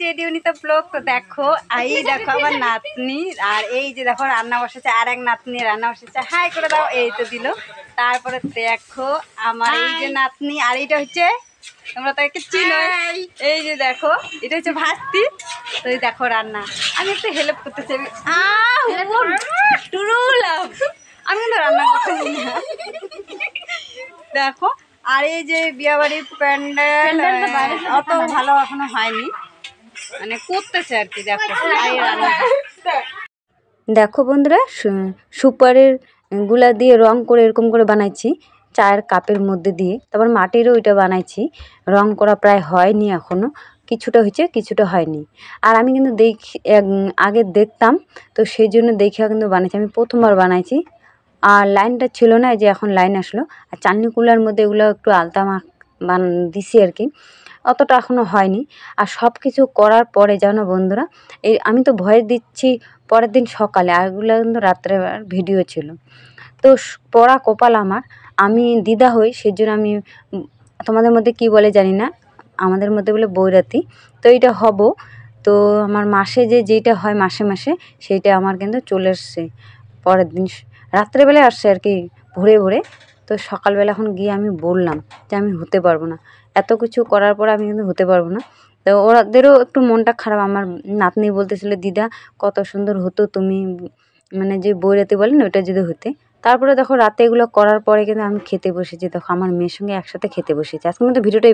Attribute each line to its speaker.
Speaker 1: যে দিউনিতা ব্লগ। তো দেখো এই দেখো আমার নাতনি, আর এই যে দেখো রান্না বসেছে, আর এক নাতনি রান্না বসেছে। হাই করে দাও, এই তো দিল। তারপরে দেখো আমার এই যে নাতনি, আর এইটা হচ্ছে তোমরা তাকে চিনো, এই যে দেখো এটা হচ্ছে ভাস্তি। তো এই দেখো রান্না, আমি একটু হেল্প করতেছি। আমি কিন্তু রান্না করতেছি না। দেখো আর এই যে বিয়াবাড়ির প্যান্ডেল অত ভালো এখনো হয়নি, মানে করতেছে আর কি। দেখো দেখো বন্ধুরা, সুপারের গুলা দিয়ে রং করে এরকম করে বানাইছি চায়ের কাপের মধ্যে দিয়ে। তারপর মাটিরও ওইটা বানাইছি, রং করা প্রায় হয়নি এখনও, কিছুটা হয়েছে কিছুটা হয়নি। আর আমি কিন্তু আগে দেখতাম, তো সেই জন্য দেখে কিন্তু বানাইছি। আমি প্রথমবার বানাইছি, আর লাইনটা ছিল না, যে এখন লাইন আসলো। আর চাটনি কুলার মধ্যে এগুলো একটু আলতা দিছি আর কি, অতটা এখনও হয়নি। আর সব কিছু করার পরে জানো বন্ধুরা, এই আমি তো ভয়েস দিচ্ছি পরের দিন সকালে, আর এগুলো কিন্তু রাত্রে ভিডিও ছিল। তো পড়া কপাল আমার, আমি দ্বিধা হই, সেই জন্য আমি তোমাদের মধ্যে কি বলে জানি না, আমাদের মধ্যে বলে বৈরাতি। তো এইটা হব, তো আমার মাসে যেইটা হয় মাসে মাসে, সেইটা আমার কিন্তু চলে এসছে পরের দিন রাত্রেবেলায় আসছে আর কি, ভোরে ভোরে। তো সকালবেলা এখন গিয়ে আমি বললাম যে আমি হতে পারবো না, এত কিছু করার পর আমি কিন্তু হতে পারবো না। তো ওদেরও একটু মনটা খারাপ। আমার নাতনি বলতেছিল, দিদা কত সুন্দর হতো তুমি, মানে যে বৈরাতি বলেন ওইটা যদি হতে। তারপরে দেখো রাতে এগুলো করার পরে কিন্তু আমি খেতে বসেছি। দেখো আমার মেয়ের সঙ্গে একসাথে খেতে বসেছি। আজকের মতো ভিডিওটা